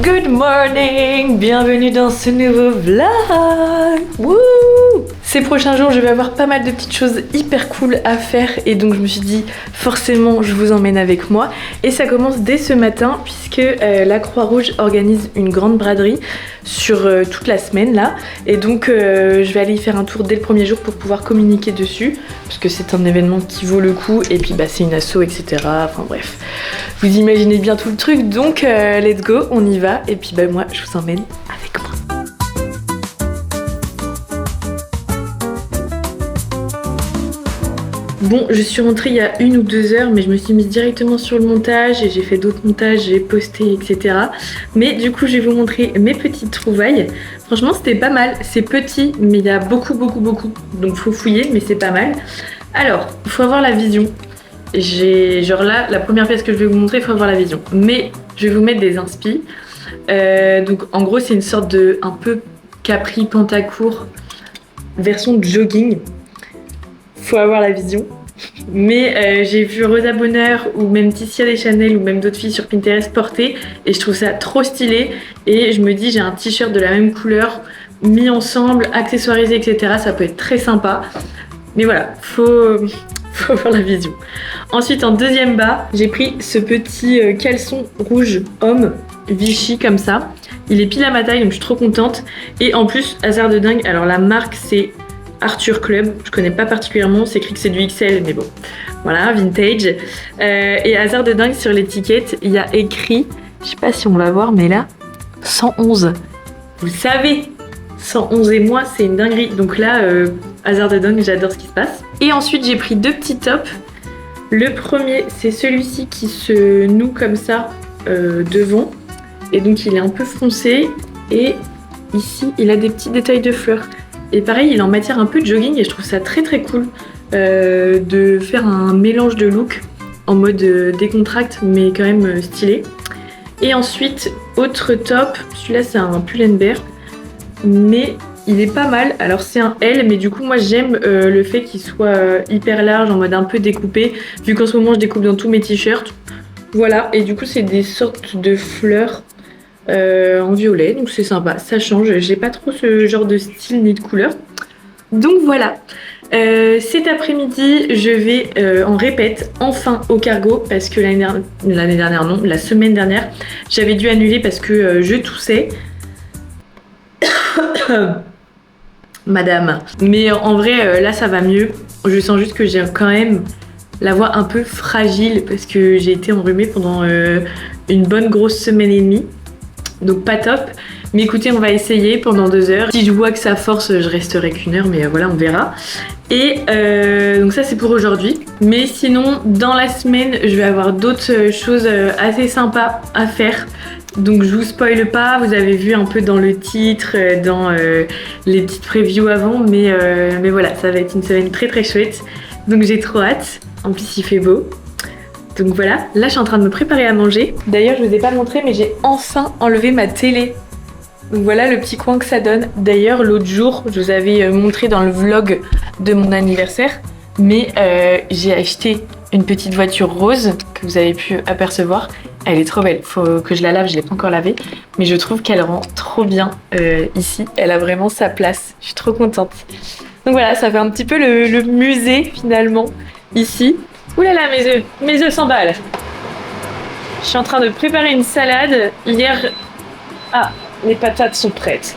Good morning, bienvenue dans ce nouveau vlog. Wouh! Ces prochains jours, je vais avoir pas mal de petites choses hyper cool à faire et donc je me suis dit forcément je vous emmène avec moi. Et ça commence dès ce matin puisque la Croix-Rouge organise une grande braderie sur toute la semaine là. Et donc je vais aller y faire un tour dès le premier jour pour pouvoir communiquer dessus parce que c'est un événement qui vaut le coup et puis bah, c'est une asso etc. Enfin bref, vous imaginez bien tout le truc donc let's go, on y va et puis bah moi je vous emmène avec moi. Bon, je suis rentrée il y a 1 ou 2 heures, mais je me suis mise directement sur le montage et j'ai fait d'autres montages, j'ai posté, etc. Mais du coup, je vais vous montrer mes petites trouvailles. Franchement, c'était pas mal. C'est petit, mais il y a beaucoup. Donc, faut fouiller, mais c'est pas mal. Alors, il faut avoir la vision. Genre là, la première pièce que je vais vous montrer, il faut avoir la vision. Mais je vais vous mettre des inspi. Donc, en gros, c'est une sorte de un peu capri pantacourt version de jogging. Faut avoir la vision. Mais j'ai vu Rosa Bonheur ou même Tissia des Chanel ou même d'autres filles sur Pinterest porter et je trouve ça trop stylé et je me dis j'ai un t-shirt de la même couleur mis ensemble, accessoirisé etc. Ça peut être très sympa. Mais voilà, faut avoir la vision. Ensuite en deuxième bas, j'ai pris ce petit caleçon rouge homme Vichy comme ça. Il est pile à ma taille donc je suis trop contente. Et en plus, hasard de dingue, alors la marque c'est Arthur Club, je connais pas particulièrement, c'est écrit que c'est du XL, mais bon, voilà, vintage. Et hasard de dingue, sur l'étiquette, il y a écrit, je sais pas si on va voir, mais là, 111. Vous savez, 111 et moi, c'est une dinguerie. Donc là, hasard de dingue, j'adore ce qui se passe. Et ensuite, j'ai pris 2 petits tops. Le premier, c'est celui-ci qui se noue comme ça devant. Et donc, il est un peu foncé. Et ici, il a des petits détails de fleurs. Et pareil, il est en matière un peu de jogging et je trouve ça très cool de faire un mélange de look en mode décontracte mais quand même stylé. Et ensuite, autre top, celui-là c'est un Pull&Bear mais il est pas mal. Alors c'est un L mais du coup moi j'aime le fait qu'il soit hyper large en mode un peu découpé vu qu'en ce moment je découpe dans tous mes t-shirts. Voilà, et du coup c'est des sortes de fleurs en violet, donc c'est sympa, ça change. J'ai pas trop ce genre de style ni de couleur. Donc voilà, cet après-midi, je vais en répète enfin au cargo parce que la semaine dernière, j'avais dû annuler parce que je toussais. Madame. Mais en vrai, là ça va mieux. Je sens juste que j'ai quand même la voix un peu fragile parce que j'ai été enrhumée pendant une bonne grosse semaine et demie. Donc pas top, mais écoutez on va essayer pendant 2 heures. Si je vois que ça force je resterai qu'1 heure mais voilà on verra. Et donc ça c'est pour aujourd'hui. Mais sinon dans la semaine je vais avoir d'autres choses assez sympas à faire. Donc je vous spoile pas, vous avez vu un peu dans le titre, dans les petites previews avant. Mais voilà, ça va être une semaine très chouette. Donc j'ai trop hâte, en plus il fait beau. Donc voilà, là je suis en train de me préparer à manger. D'ailleurs je vous ai pas montré mais j'ai enfin enlevé ma télé. Donc voilà le petit coin que ça donne. D'ailleurs l'autre jour je vous avais montré dans le vlog de mon anniversaire. Mais j'ai acheté une petite voiture rose que vous avez pu apercevoir. Elle est trop belle, faut que je la lave, je l'ai pas encore lavée. Mais je trouve qu'elle rend trop bien ici. Elle a vraiment sa place, je suis trop contente. Donc voilà, ça fait un petit peu le musée finalement ici. Ouh là là, mes œufs s'emballent. Je suis en train de préparer une salade. Hier, les patates sont prêtes.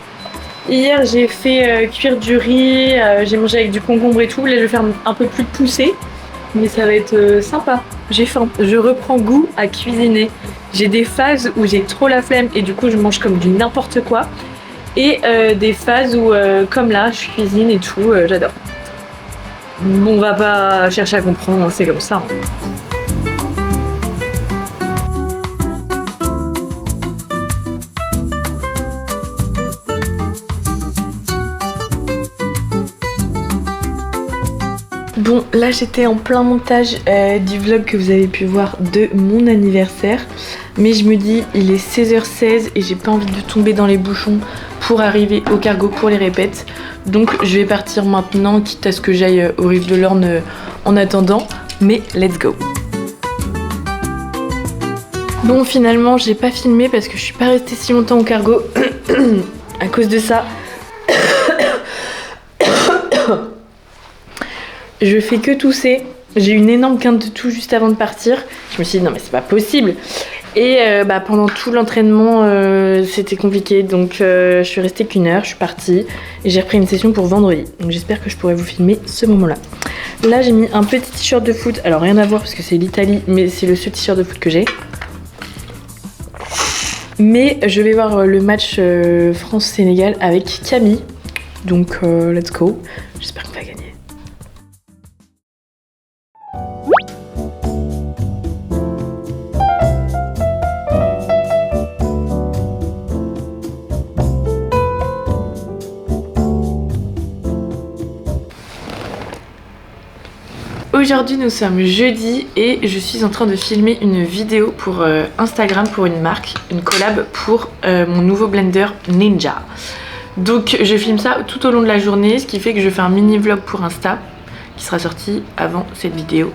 Hier, j'ai fait cuire du riz, j'ai mangé avec du concombre et tout. Là, je vais faire un peu plus poussé, mais ça va être sympa. J'ai faim. Je reprends goût à cuisiner. J'ai des phases où j'ai trop la flemme et du coup, je mange comme du n'importe quoi. Et des phases où, comme là, je cuisine et tout, j'adore. On va pas chercher à comprendre, c'est comme ça. Bon, là j'étais en plein montage du vlog que vous avez pu voir de mon anniversaire. Mais je me dis, il est 16h16 et j'ai pas envie de tomber dans les bouchons pour arriver au cargo pour les répètes. Donc je vais partir maintenant, quitte à ce que j'aille au Rive de l'Orne en attendant. Mais let's go! Bon, finalement, j'ai pas filmé parce que je suis pas restée si longtemps au cargo à cause de ça. Je fais que tousser. J'ai eu une énorme quinte de toux juste avant de partir. Je me suis dit non mais c'est pas possible. Et pendant tout l'entraînement c'était compliqué, donc je suis restée qu'1 heure, je suis partie et j'ai repris une session pour vendredi. Donc j'espère que je pourrai vous filmer ce moment-là. Là j'ai mis un petit t-shirt de foot, alors rien à voir parce que c'est l'Italie, mais c'est le seul t-shirt de foot que j'ai. Mais je vais voir le match France-Sénégal avec Camille, donc let's go. J'espère qu'on va gagner. Aujourd'hui nous sommes jeudi et je suis en train de filmer une vidéo pour Instagram pour une marque, une collab pour mon nouveau blender Ninja. Donc je filme ça tout au long de la journée, ce qui fait que je fais un mini vlog pour Insta qui sera sorti avant cette vidéo.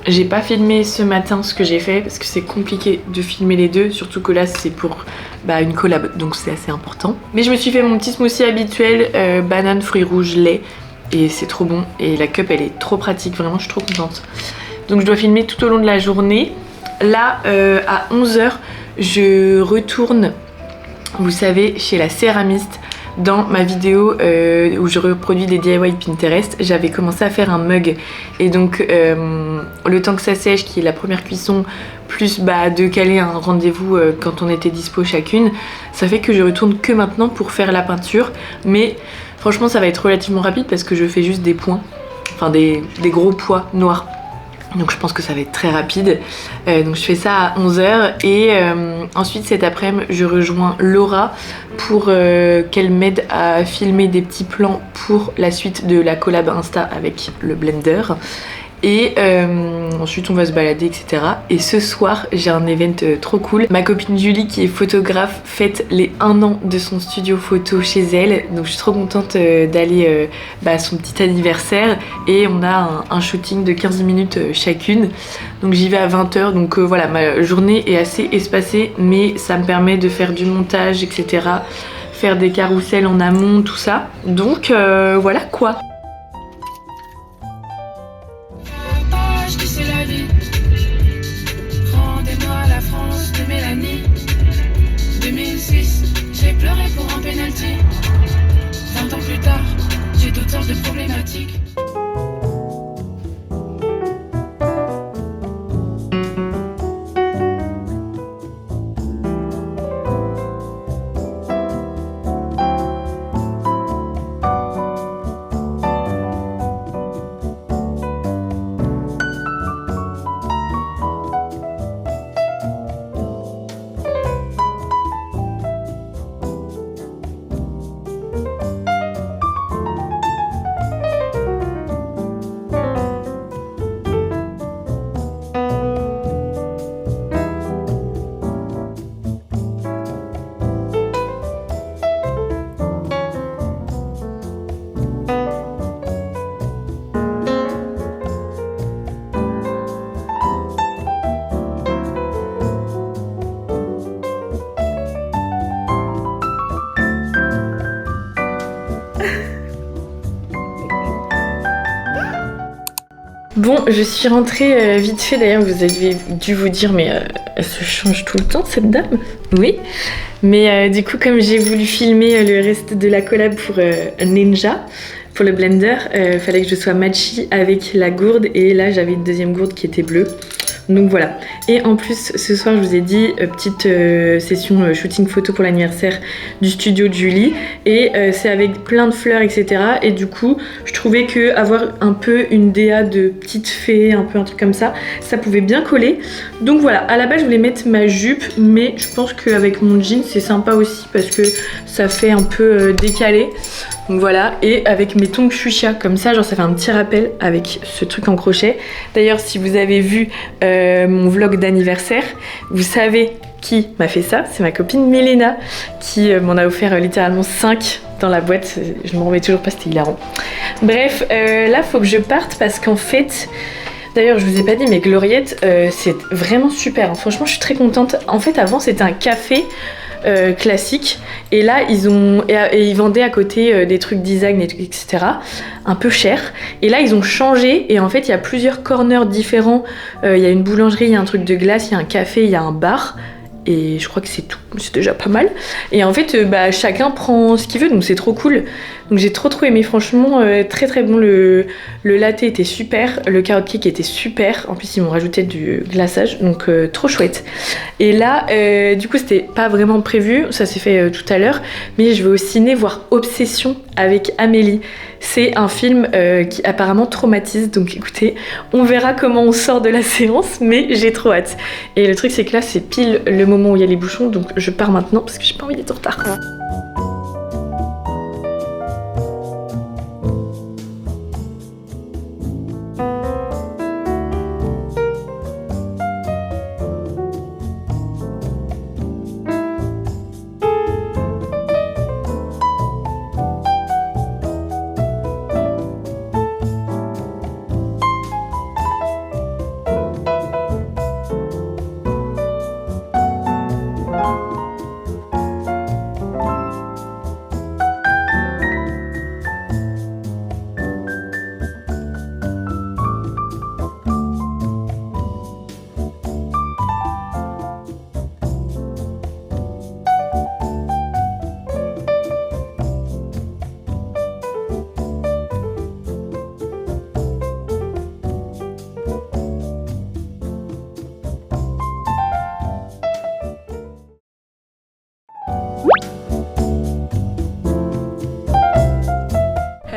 J'ai pas filmé ce matin ce que j'ai fait parce que c'est compliqué de filmer les deux, surtout que là c'est pour une collab donc c'est assez important. Mais je me suis fait mon petit smoothie habituel, banane, fruits rouges, lait. Et c'est trop bon et la cup elle est trop pratique, vraiment je suis trop contente. Donc je dois filmer tout au long de la journée. Là à 11 h je retourne, vous savez, chez la céramiste. Dans ma vidéo où je reproduis des DIY Pinterest, j'avais commencé à faire un mug. Et donc le temps que ça sèche, qui est la première cuisson, plus de caler un rendez-vous quand on était dispo chacune, ça fait que je retourne que maintenant pour faire la peinture. Mais franchement ça va être relativement rapide parce que je fais juste des points, enfin des gros pois noirs. Donc je pense que ça va être très rapide. Donc je fais ça à 11 h et ensuite cet après-midi je rejoins Laura pour qu'elle m'aide à filmer des petits plans pour la suite de la collab Insta avec le blender. Et ensuite on va se balader etc. Et ce soir j'ai un event trop cool. Ma copine Julie qui est photographe fête les 1 an de son studio photo chez elle. Donc je suis trop contente d'aller à son petit anniversaire. Et on a un shooting de 15 minutes chacune. Donc j'y vais à 20 h. Donc voilà, ma journée est assez espacée, mais ça me permet de faire du montage etc. Faire des carousels en amont, tout ça. Donc voilà quoi. J'ai pleuré pour un penalty. 20 ans plus tard, j'ai toutes sortes de problématiques. Bon, je suis rentrée vite fait, d'ailleurs vous avez dû vous dire mais elle se change tout le temps cette dame. Oui, mais du coup comme j'ai voulu filmer le reste de la collab pour Ninja, pour le blender, fallait que je sois matchy avec la gourde et là j'avais une deuxième gourde qui était bleue. Donc voilà. Et en plus ce soir je vous ai dit petite session shooting photo pour l'anniversaire du studio de Julie et c'est avec plein de fleurs etc. Et du coup je trouvais que avoir un peu une DA de petite fée, un peu un truc comme ça pouvait bien coller. Donc voilà, à la base je voulais mettre ma jupe mais je pense qu'avec mon jean c'est sympa aussi parce que ça fait un peu décalé. Donc voilà, et avec mes tongs fuchsia comme ça, genre ça fait un petit rappel avec ce truc en crochet. D'ailleurs si vous avez vu mon vlog d'anniversaire, vous savez qui m'a fait ça, c'est ma copine Milena qui m'en a offert littéralement 5 dans la boîte, je m'en remets toujours pas, c'était hilarant. Bref, là faut que je parte parce qu'en fait, D'ailleurs, je vous ai pas dit, mais Gloriette, c'est vraiment super. Franchement, je suis très contente. En fait, avant, c'était un café classique. Et là, ils vendaient à côté des trucs design, etc. Un peu cher. Et là, ils ont changé. Et en fait, il y a plusieurs corners différents. Il y a une boulangerie, il y a un truc de glace, il y a un café, il y a un bar. Et je crois que c'est tout, c'est déjà pas mal. Et en fait, chacun prend ce qu'il veut, donc c'est trop cool. Donc j'ai trop aimé, franchement, très très bon. Le latte était super, le carrot cake était super. En plus, ils m'ont rajouté du glaçage, donc trop chouette. Et là, du coup, c'était pas vraiment prévu, ça s'est fait tout à l'heure. Mais je vais au ciné voir Obsession avec Amélie. C'est un film qui apparemment traumatise, donc écoutez, on verra comment on sort de la séance, mais j'ai trop hâte. Et le truc c'est que là c'est pile le moment où il y a les bouchons, donc je pars maintenant parce que j'ai pas envie d'être en retard.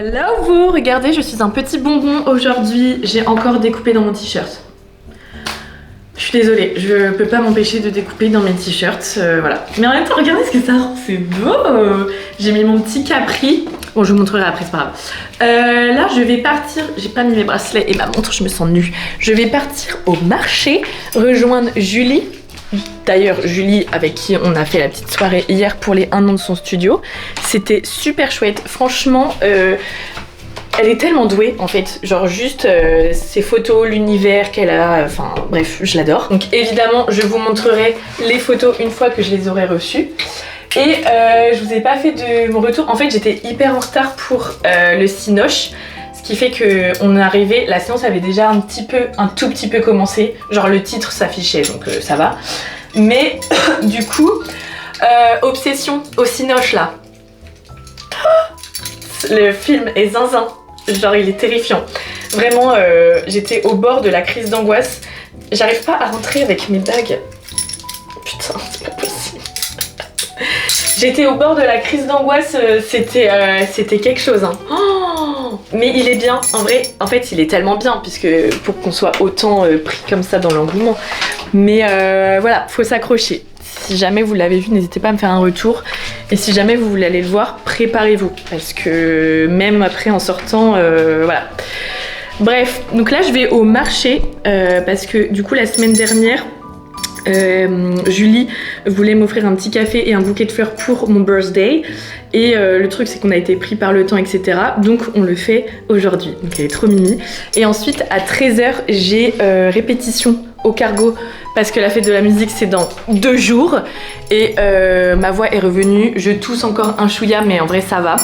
Hello vous, regardez, je suis un petit bonbon aujourd'hui, j'ai encore découpé dans mon t-shirt. Je suis désolée, je peux pas m'empêcher de découper dans mes t-shirts, voilà. Mais en même temps, regardez ce que ça rend, c'est beau. J'ai mis mon petit capri, bon je vous montrerai après, c'est pas grave. Là je vais partir, j'ai pas mis mes bracelets et ma montre, je me sens nue. Je vais partir au marché, rejoindre Julie. D'ailleurs, Julie, avec qui on a fait la petite soirée hier pour les 1 an de son studio, c'était super chouette. Franchement, elle est tellement douée en fait. Genre juste ses photos, l'univers qu'elle a, enfin bref, je l'adore. Donc évidemment, je vous montrerai les photos une fois que je les aurai reçues. Et je vous ai pas fait de mon retour. En fait, j'étais hyper en retard pour le Cinoche. Ce qui fait qu'on est arrivé, la séance avait déjà un tout petit peu commencé. Genre le titre s'affichait, donc ça va. Mais du coup, Obsession au Cinoche là. Le film est zinzin. Genre il est terrifiant. Vraiment, j'étais au bord de la crise d'angoisse. J'arrive pas à rentrer avec mes bagues. Putain, c'est pas possible. J'étais au bord de la crise d'angoisse, c'était quelque chose. Hein. Oh, mais il est bien, en vrai, en fait il est tellement bien, puisque pour qu'on soit autant pris comme ça dans l'engouement. Mais voilà, faut s'accrocher. Si jamais vous l'avez vu, n'hésitez pas à me faire un retour. Et si jamais vous voulez aller le voir, préparez-vous. Parce que même après en sortant, voilà. Bref, donc là je vais au marché, parce que du coup la semaine dernière, Julie voulait m'offrir un petit café et un bouquet de fleurs pour mon birthday et le truc c'est qu'on a été pris par le temps, etc. Donc on le fait aujourd'hui, donc elle est trop mimi. Et ensuite à 13h j'ai répétition au Cargo parce que la fête de la musique c'est dans 2 jours et ma voix est revenue, je tousse encore un chouïa mais en vrai ça va.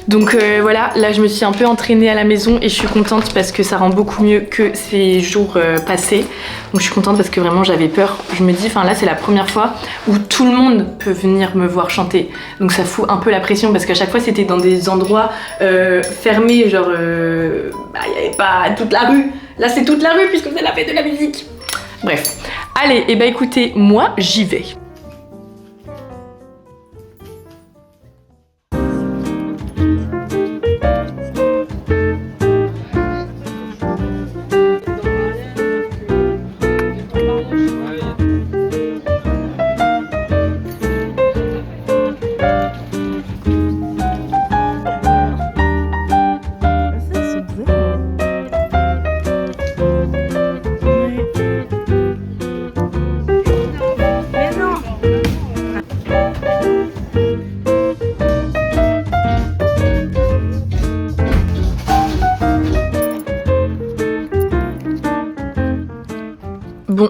Donc voilà, là je me suis un peu entraînée à la maison et je suis contente parce que ça rend beaucoup mieux que ces jours passés. Donc je suis contente parce que vraiment j'avais peur. Je me dis, enfin là c'est la première fois où tout le monde peut venir me voir chanter. Donc ça fout un peu la pression parce qu'à chaque fois c'était dans des endroits fermés, genre il n'y avait pas toute la rue. Là c'est toute la rue puisque c'est la fête de la musique. Bref, allez, et bah écoutez, moi j'y vais.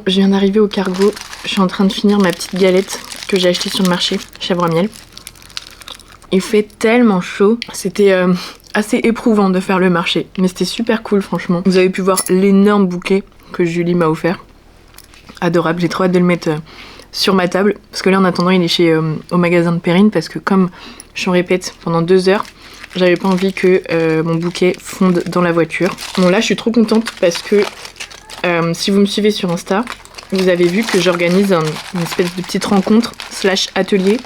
je viens d'arriver au cargo. Je suis en train de finir ma petite galette que j'ai achetée sur le marché, chèvre miel. Il fait tellement chaud. C'était assez éprouvant de faire le marché, mais c'était super cool franchement. Vous avez pu voir l'énorme bouquet que Julie m'a offert. Adorable, j'ai trop hâte de le mettre sur ma table. Parce que là en attendant il est chez au magasin de Perrine, parce que comme je suis en répète pendant 2 heures, j'avais pas envie que mon bouquet fonde dans la voiture. Bon là je suis trop contente parce que si vous me suivez sur Insta, vous avez vu que j'organise une espèce de petite rencontre / atelier.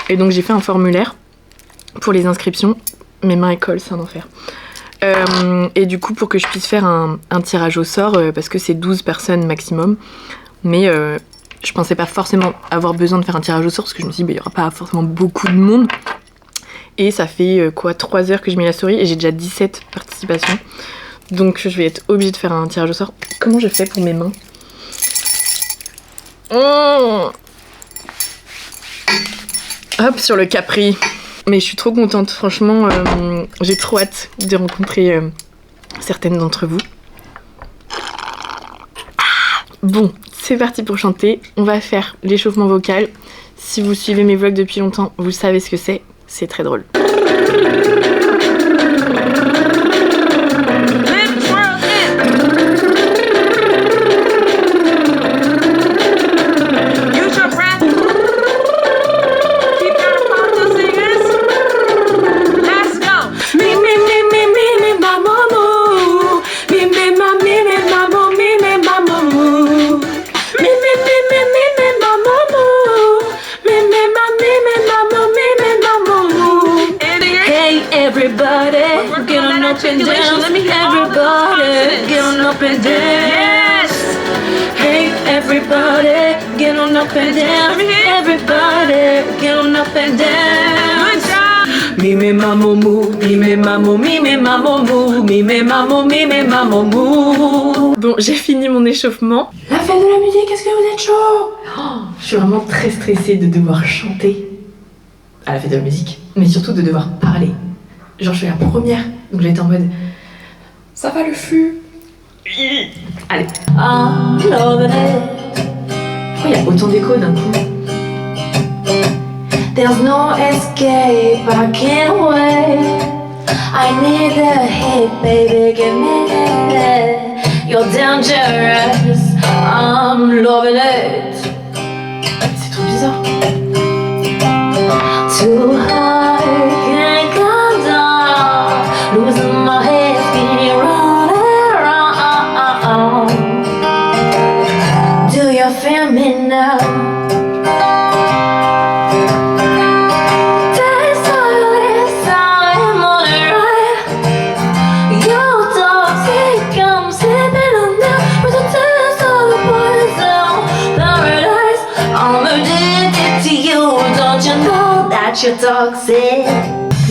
Et donc j'ai fait un formulaire pour les inscriptions. Mes mains collent, c'est un enfer. Et du coup pour que je puisse faire un tirage au sort, parce que c'est 12 personnes maximum. Mais je pensais pas forcément avoir besoin de faire un tirage au sort, parce que je me suis dit il y aura pas forcément beaucoup de monde. Et ça fait 3 heures que je mets la story et j'ai déjà 17 participations. Donc je vais être obligée de faire un tirage au sort. Comment je fais pour mes mains? Hop, sur le Capri. Mais je suis trop contente, franchement, j'ai trop hâte de rencontrer certaines d'entre vous. Bon, c'est parti pour chanter. On va faire l'échauffement vocal. Si vous suivez mes vlogs depuis longtemps, vous savez ce que c'est très drôle. Mime mamomou, mime mamou, mime mamomou, mime mamou, mime mamomou. Bon, j'ai fini mon échauffement. La fête de la musique, est-ce que vous êtes chaud? Je suis vraiment très stressée de devoir chanter à la fête de la musique, mais surtout de devoir parler. Genre je suis la première, donc j'étais en mode ça va le fût. Allez. Pourquoi il y a autant d'écho d'un coup? There's no escape, I can't wait. I need a hit, baby, give me that. You're dangerous, I'm loving it. C'est trop bizarre. Too hard, can't come down. Losing my head, spinning round and round. Do you feel me now? You're toxic.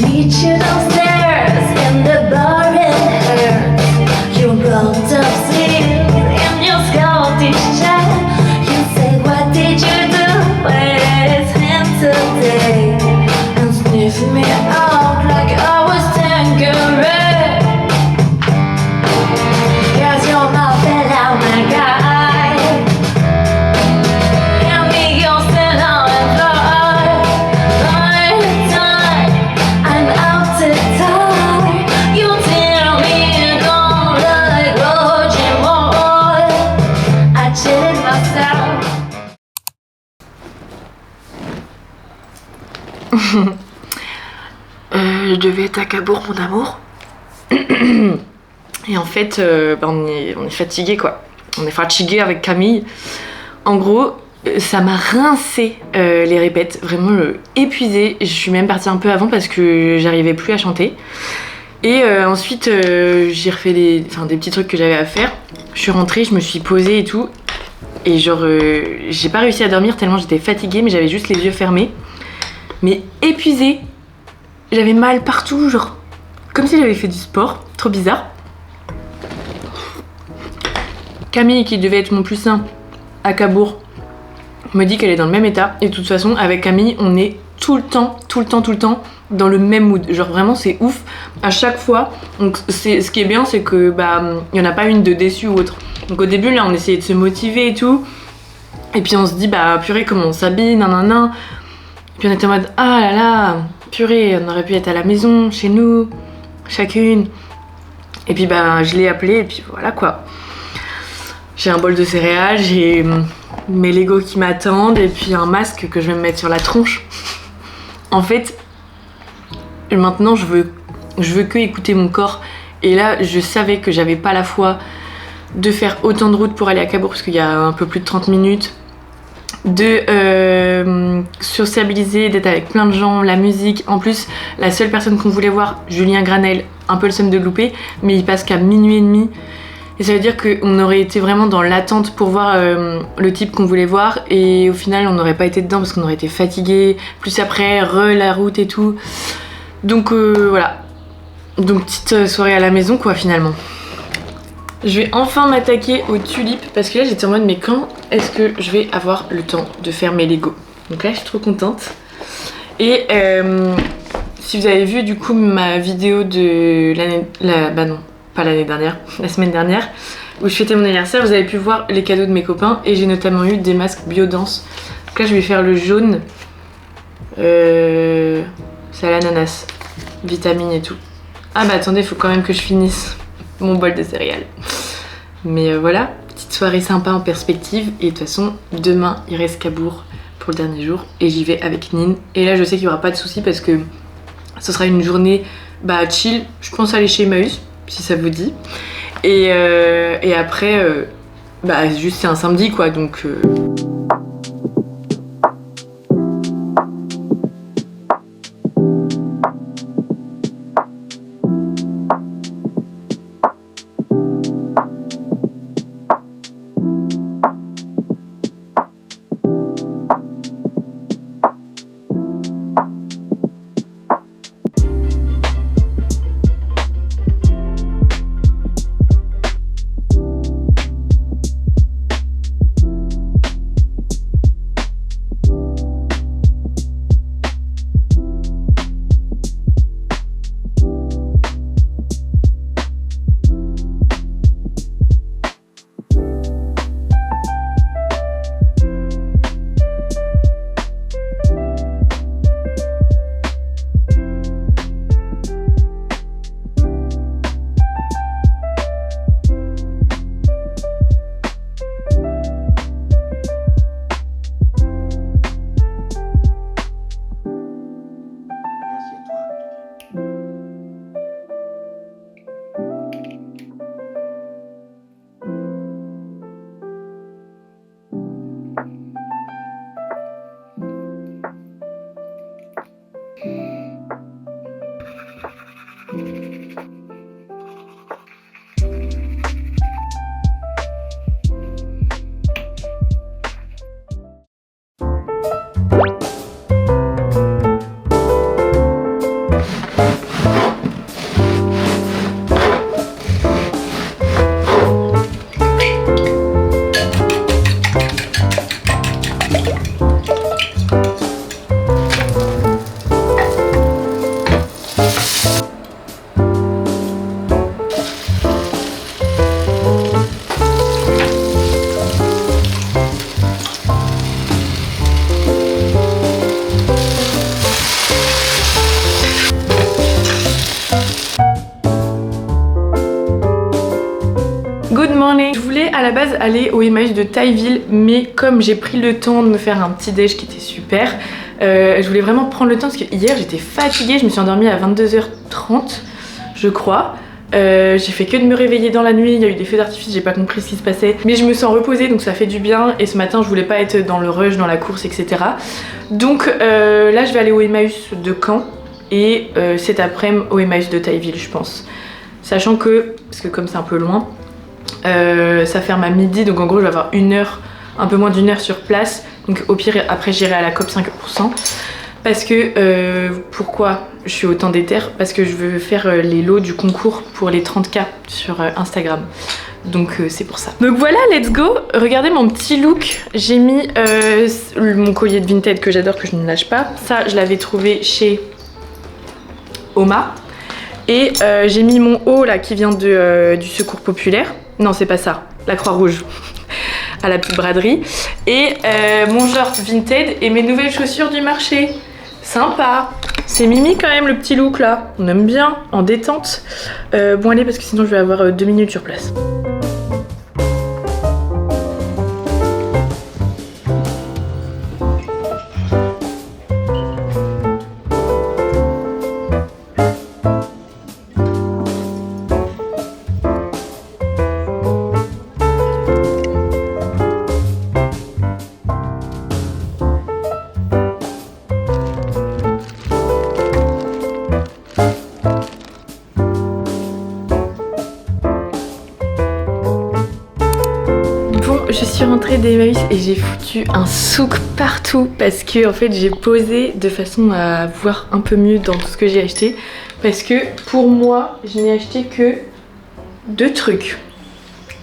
Meet you downstairs in the bar and hurt. You rolled up sleeves in your Scottish chat. You say, what did you do with his hand today? And sniff me out like I was Tanqueray. Cause you're my fella, my guy. And me, you're still on and fly. Je devais être à Cabourg, mon amour. Et en fait, on est fatigué quoi. On est fatigué avec Camille. En gros, ça m'a rincé les répètes, vraiment épuisée. Je suis même partie un peu avant parce que j'arrivais plus à chanter. Et ensuite, j'ai refait des petits trucs que j'avais à faire. Je suis rentrée, je me suis posée et tout. Et genre, j'ai pas réussi à dormir tellement j'étais fatiguée, mais j'avais juste les yeux fermés. Mais épuisée. J'avais mal partout, genre comme si j'avais fait du sport, trop bizarre. Camille, qui devait être mon plus sain à Cabourg, me dit qu'elle est dans le même état. Et de toute façon, avec Camille, on est tout le temps dans le même mood. Genre vraiment, c'est ouf à chaque fois. Donc ce qui est bien, c'est que y en a pas une de déçue ou autre. Donc au début là on essayait de se motiver et tout. Et puis on se dit bah purée comment on s'habille, nanana. Et puis on était en mode ah là là, purée on aurait pu être à la maison, chez nous, chacune. Et puis bah je l'ai appelé et puis voilà quoi. J'ai un bol de céréales, j'ai mes Lego qui m'attendent et puis un masque que je vais me mettre sur la tronche. En fait, maintenant je veux que écouter mon corps. Et là je savais que j'avais pas la foi de faire autant de route pour aller à Cabourg parce qu'il y a un peu plus de 30 minutes. De sociabiliser, d'être avec plein de gens, la musique. En plus, la seule personne qu'on voulait voir, Julien Granel, un peu le seum de le louper, mais il passe qu'à minuit et demi. Et ça veut dire qu'on aurait été vraiment dans l'attente pour voir le type qu'on voulait voir. Et au final, on n'aurait pas été dedans parce qu'on aurait été fatigués. Plus après, la route et tout. Donc voilà. Donc petite soirée à la maison quoi finalement. Je vais enfin m'attaquer aux tulipes parce que là j'étais en mode mais quand est-ce que je vais avoir le temps de faire mes Lego. Donc là je suis trop contente. Et si vous avez vu du coup ma vidéo de bah non, pas l'année dernière, la semaine dernière, où je fêtais mon anniversaire, vous avez pu voir les cadeaux de mes copains et j'ai notamment eu des masques Biodance. Donc là je vais faire le jaune, c'est à l'ananas, vitamine et tout. Ah bah attendez, il faut quand même que je finisse mon bol de céréales. Mais voilà, petite soirée sympa en perspective. Et de toute façon, demain, il reste Cabourg pour le dernier jour. Et j'y vais avec Nine. Et là, je sais qu'il n'y aura pas de soucis parce que ce sera une journée bah, chill. Je pense aller chez Emmaüs, si ça vous dit. Et après, bah, juste c'est un samedi quoi. Donc... Good morning. Je voulais à la base aller au Emmaüs de Tailleville, mais comme j'ai pris le temps de me faire un petit déj qui était super, je voulais vraiment prendre le temps parce que hier j'étais fatiguée, je me suis endormie à 22h30 je crois. J'ai fait que de me réveiller dans la nuit, il y a eu des feux d'artifice, j'ai pas compris ce qui se passait, mais je me sens reposée donc ça fait du bien. Et ce matin je voulais pas être dans le rush, dans la course, etc. Donc là je vais aller au Emmaüs de Caen et cet après-midi au Emmaüs de Tailleville je pense. Sachant que, parce que comme c'est un peu loin, ça ferme à midi, donc en gros je vais avoir une heure, un peu moins d'une heure sur place. Donc au pire après j'irai à la COP 5%. Parce que, pourquoi je suis autant déter? Parce que je veux faire les lots du concours pour les 30K sur Instagram. Donc c'est pour ça. Donc voilà, let's go. Regardez mon petit look. J'ai mis mon collier de Vinted que j'adore, que je ne lâche pas. Ça, je l'avais trouvé chez Oma. Et j'ai mis mon haut là qui vient du Secours Populaire. Non, c'est pas ça. la Croix-Rouge à la petite braderie. Et mon short Vinted et mes nouvelles chaussures du marché. Sympa. C'est Mimi quand même le petit look là. On aime bien, en détente. Bon allez parce que sinon je vais avoir 2 minutes sur place. Je suis rentrée d'Emmaüs et j'ai foutu un souk partout parce que en fait j'ai posé de façon à voir un peu mieux dans tout ce que j'ai acheté parce que pour moi je n'ai acheté que 2 trucs.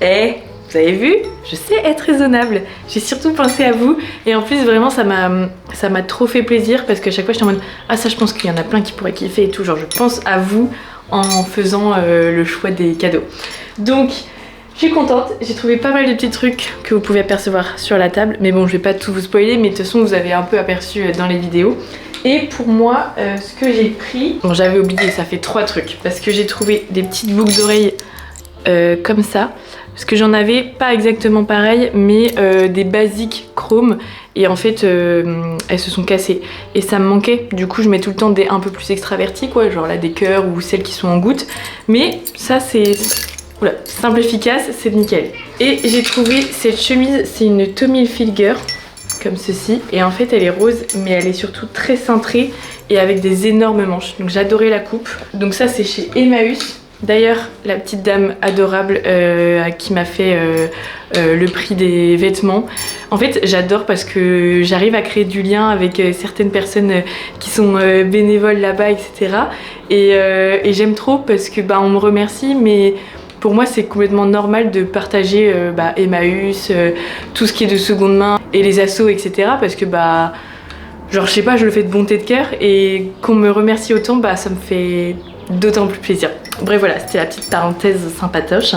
Et vous avez vu, je sais être raisonnable, j'ai surtout pensé à vous et en plus vraiment ça m'a trop fait plaisir parce qu'à chaque fois j'étais en mode ah ça je pense qu'il y en a plein qui pourraient kiffer et tout, genre je pense à vous en faisant le choix des cadeaux. Donc je suis contente, j'ai trouvé pas mal de petits trucs que vous pouvez apercevoir sur la table. Mais bon, je vais pas tout vous spoiler, mais de toute façon, vous avez un peu aperçu dans les vidéos. Et pour moi, ce que j'ai pris... Bon, j'avais oublié, ça fait 3 trucs. Parce que j'ai trouvé des petites boucles d'oreilles comme ça. Parce que j'en avais pas exactement pareil, mais des basiques chrome. Et en fait, elles se sont cassées. Et ça me manquait. Du coup, je mets tout le temps des un peu plus extravertis, quoi. Genre là, des cœurs ou celles qui sont en gouttes. Mais ça, c'est... Oula, simple, efficace, c'est nickel. Et j'ai trouvé cette chemise, c'est une Tommy Hilfiger, comme ceci. Et en fait, elle est rose, mais elle est surtout très cintrée et avec des énormes manches. Donc j'adorais la coupe. Donc ça, c'est chez Emmaüs. D'ailleurs, la petite dame adorable qui m'a fait le prix des vêtements. En fait, j'adore parce que j'arrive à créer du lien avec certaines personnes qui sont bénévoles là-bas, etc. Et j'aime trop parce que on me remercie, mais... Pour moi, c'est complètement normal de partager Emmaüs, tout ce qui est de seconde main et les assos, etc. Parce que, genre, je sais pas, je le fais de bonté de cœur et qu'on me remercie autant, ça me fait d'autant plus plaisir. Bref, voilà, c'était la petite parenthèse sympatoche.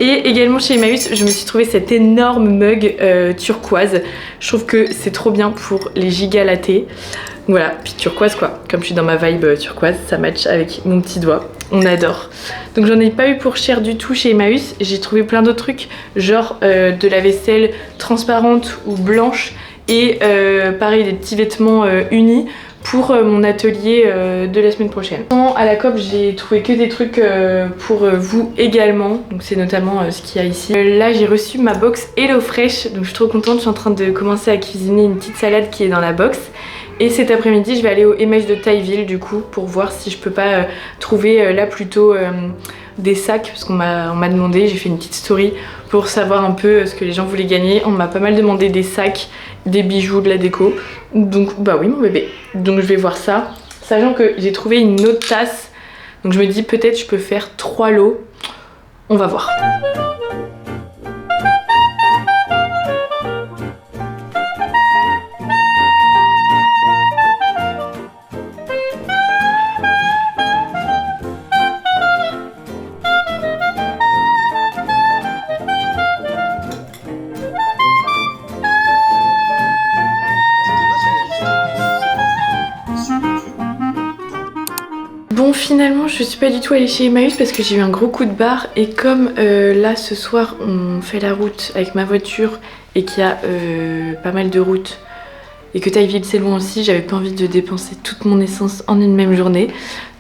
Et également chez Emmaüs, je me suis trouvé cet énorme mug turquoise. Je trouve que c'est trop bien pour les giga lattés. Voilà, puis turquoise quoi. Comme je suis dans ma vibe turquoise, ça match avec mon petit doigt. On adore. Donc j'en ai pas eu pour cher du tout chez Emmaüs. J'ai trouvé plein d'autres trucs, genre de la vaisselle transparente ou blanche. Et pareil, des petits vêtements unis pour mon atelier de la semaine prochaine. À la COP, j'ai trouvé que des trucs pour vous également. Donc c'est notamment ce qu'il y a ici. Là, j'ai reçu ma box HelloFresh. Donc je suis trop contente. Je suis en train de commencer à cuisiner une petite salade qui est dans la box. Et cet après-midi, je vais aller au Emmaüs de Tailleville du coup pour voir si je peux pas trouver là plutôt des sacs parce qu'on m'a demandé, j'ai fait une petite story pour savoir un peu ce que les gens voulaient gagner. On m'a pas mal demandé des sacs, des bijoux, de la déco. Donc oui mon bébé. Donc je vais voir ça. Sachant que j'ai trouvé une autre tasse. Donc je me dis peut-être je peux faire 3 lots. On va voir. Bon finalement je suis pas du tout allée chez Emmaüs parce que j'ai eu un gros coup de barre et comme là ce soir on fait la route avec ma voiture et qu'il y a pas mal de routes et que Tailleville c'est loin aussi, j'avais pas envie de dépenser toute mon essence en une même journée.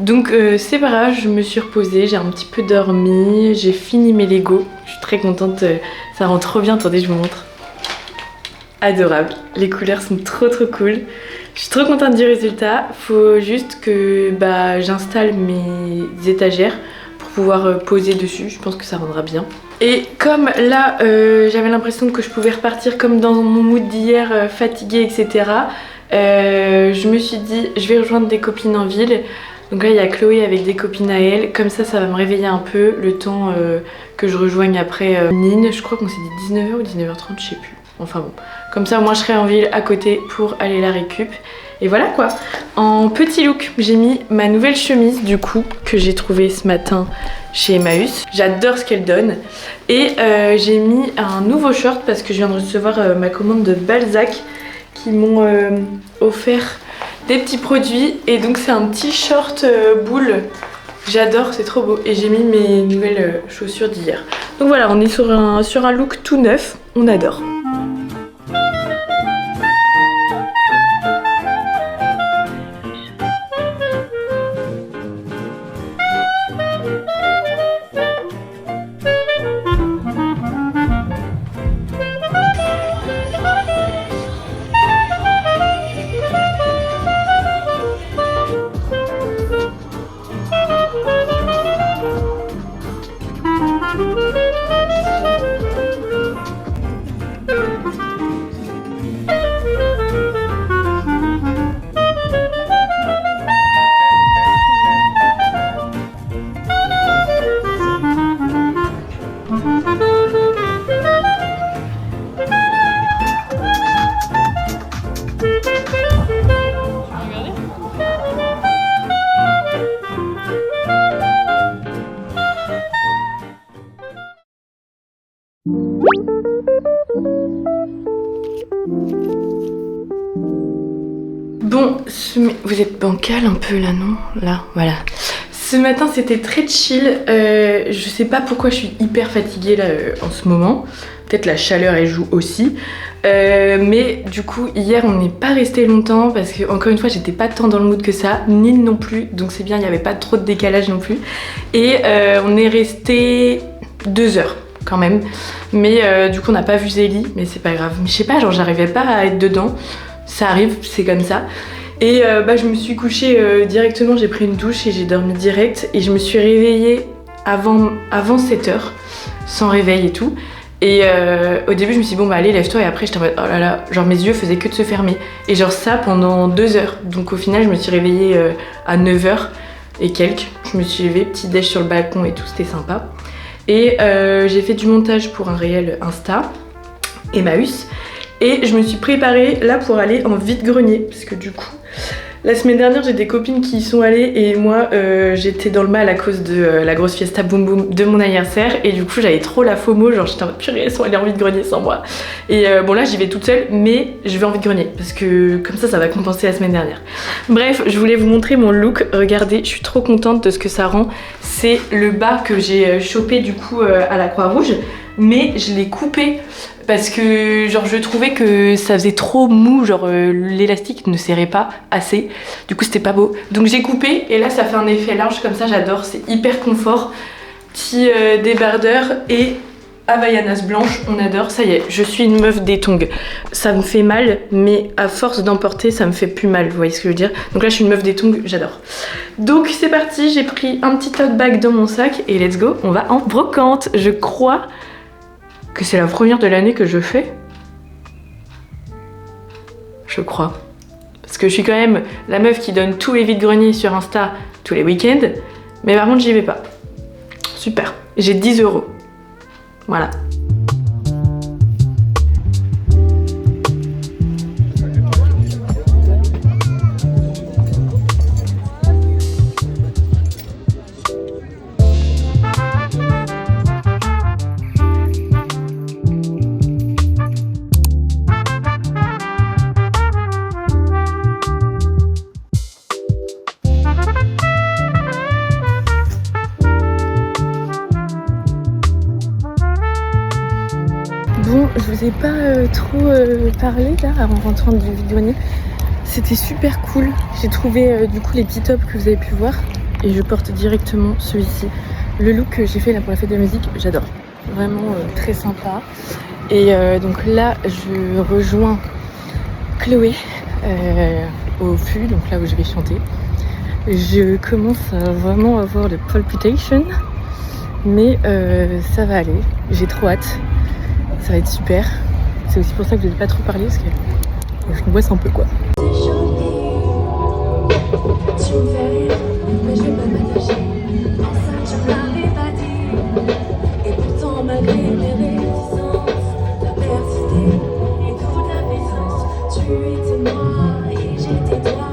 Donc c'est pas grave, je me suis reposée, j'ai un petit peu dormi, j'ai fini mes Lego, je suis très contente, ça rend trop bien, attendez je vous montre. Adorable, les couleurs sont trop cool. Je suis trop contente du résultat. Faut juste que j'installe mes étagères pour pouvoir poser dessus. Je pense que ça rendra bien. Et comme là, j'avais l'impression que je pouvais repartir comme dans mon mood d'hier, fatiguée, etc. Je me suis dit, je vais rejoindre des copines en ville. Donc là, il y a Chloé avec des copines à elle. Comme ça, ça va me réveiller un peu le temps que je rejoigne après Nine. Je crois qu'on s'est dit 19h ou 19h30, je sais plus. Enfin bon, comme ça, moi, je serai en ville à côté pour aller la récup. Et voilà quoi. En petit look, j'ai mis ma nouvelle chemise du coup que j'ai trouvée ce matin chez Emmaüs. J'adore ce qu'elle donne. Et j'ai mis un nouveau short parce que je viens de recevoir ma commande de Balzac qui m'ont offert des petits produits. Et donc c'est un petit short boule. J'adore, c'est trop beau. Et j'ai mis mes nouvelles chaussures d'hier. Donc voilà, on est sur un look tout neuf. On adore. Bon, vous êtes bancal un peu là, non? Là, voilà. Ce matin c'était très chill, je sais pas pourquoi je suis hyper fatiguée là en ce moment. Peut-être la chaleur elle joue aussi. Mais du coup hier on n'est pas resté longtemps parce que encore une fois j'étais pas tant dans le mood que ça, Nil non plus, donc c'est bien, il n'y avait pas trop de décalage non plus. Et on est resté 2 heures quand même. Mais du coup on n'a pas vu Zélie, mais c'est pas grave. Mais je sais pas, genre j'arrivais pas à être dedans. Ça arrive, c'est comme ça. Et je me suis couchée directement, j'ai pris une douche et j'ai dormi direct. Et je me suis réveillée avant 7h, sans réveil et tout. Et au début je me suis dit bon bah allez lève-toi, et après j'étais en mode oh là là, genre mes yeux faisaient que de se fermer. Et genre ça pendant 2 heures. Donc au final je me suis réveillée à 9h et quelques. Je me suis levée, petit déj sur le balcon et tout, c'était sympa. Et j'ai fait du montage pour un réel Insta, Emmaüs. Et je me suis préparée là pour aller en vide-grenier, parce que du coup, la semaine dernière j'ai des copines qui y sont allées et moi j'étais dans le mal à cause de la grosse fiesta boum boum de mon anniversaire. Et du coup j'avais trop la FOMO, genre j'étais en mode purée, elles sont allées en vide-grenier sans moi. Et bon là j'y vais toute seule, mais je vais en vide-grenier, parce que comme ça va compenser la semaine dernière. Bref, je voulais vous montrer mon look, regardez, je suis trop contente de ce que ça rend. C'est le bas que j'ai chopé du coup à la Croix-Rouge, mais je l'ai coupé. Parce que genre je trouvais que ça faisait trop mou, genre l'élastique ne serrait pas assez, du coup c'était pas beau. Donc j'ai coupé et là ça fait un effet large comme ça, j'adore, c'est hyper confort. Petit débardeur et Havaianas blanche, on adore, ça y est, je suis une meuf des tongs. Ça me fait mal, mais à force d'en porter ça me fait plus mal, vous voyez ce que je veux dire. Donc là je suis une meuf des tongs, j'adore. Donc c'est parti, j'ai pris un petit tote bag dans mon sac et let's go, on va en brocante. Je crois que c'est la première de l'année que je fais. Je crois. Parce que je suis quand même la meuf qui donne tous les vides-greniers sur Insta tous les week-ends. Mais par contre, j'y vais pas. Super. J'ai 10 €. Voilà. Bon, je vous ai pas trop parlé là en rentrant du vide-grenier. C'était super cool. J'ai trouvé du coup les petits tops que vous avez pu voir et je porte directement celui-ci. Le look que j'ai fait là pour la fête de la musique, j'adore. Vraiment très sympa. Et donc là, je rejoins Chloé au FU, donc là où je vais chanter. Je commence à vraiment avoir le palpitation, mais ça va aller. J'ai trop hâte. Ça va être super. C'est aussi pour ça que je n'ai pas trop parlé parce que je me boisse un peu quoi. Tu étais moi et j'étais toi.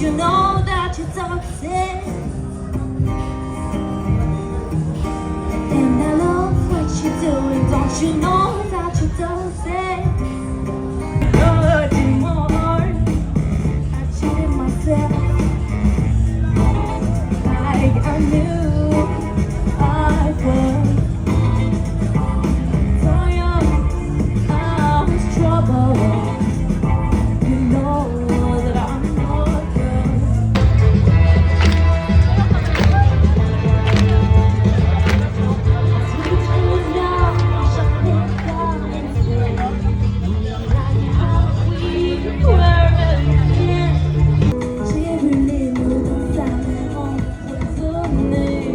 You know that you're toxic, and I love what you're doing. Don't you know that you're toxic? Hurting more, I cheated myself. Like I knew I was. So young, I was trouble. You know that I'm not good. J'ai vu les mots dans sa mère empoisonnée,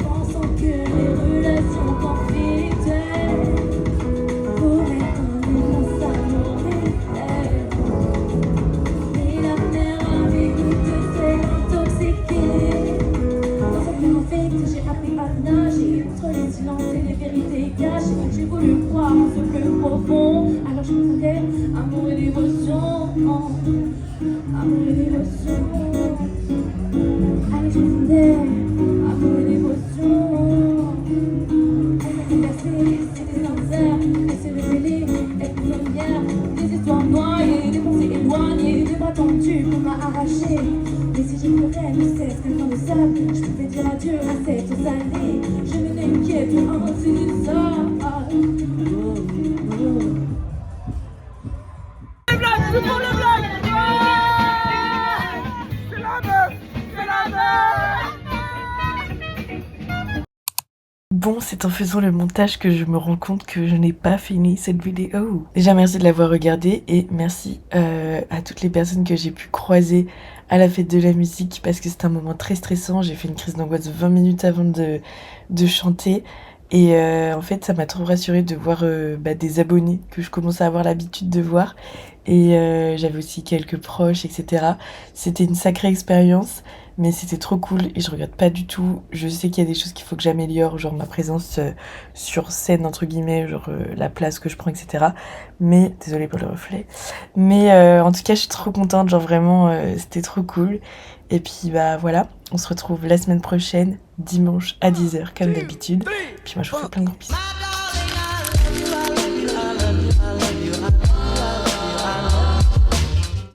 pensant que les relations conflictuelles pourraient conduire sa mourir. Mais la mère avait goût de s'intoxiquer. Dans son plan fait, j'ai appris à nager entre les silences et les vérités cachées. J'ai voulu croire en ce plus profond, alors je me fondais amour et dévotion. Amour et dévotion. Allez, je me fondais amour et dévotion. Elle m'a cassé, c'était sincère, elle s'est révélée, être pionnière. Des histoires noyées, des pensées éloignées, des bras tendus qu'on m'a arrachés. Mais si je pleurais, ne cesse que dans le sable, je pouvais dire adieu à cette eau salée. Je ne t'inquiète plus avant ça. Bon, c'est en faisant le montage que je me rends compte que je n'ai pas fini cette vidéo. Déjà, merci de l'avoir regardée et merci à toutes les personnes que j'ai pu croiser à la fête de la musique parce que c'était un moment très stressant. J'ai fait une crise d'angoisse 20 minutes avant de chanter. Et en fait, ça m'a trop rassurée de voir des abonnés que je commence à avoir l'habitude de voir. Et j'avais aussi quelques proches, etc. C'était une sacrée expérience, mais c'était trop cool et je regrette pas du tout. Je sais qu'il y a des choses qu'il faut que j'améliore, genre ma présence sur scène, entre guillemets, genre la place que je prends, etc. Mais, désolée pour le reflet. Mais en tout cas, je suis trop contente, genre vraiment, c'était trop cool. Et puis bah voilà, on se retrouve la semaine prochaine, dimanche à 10h comme d'habitude. Puis moi je vous fais plein de gros bisous.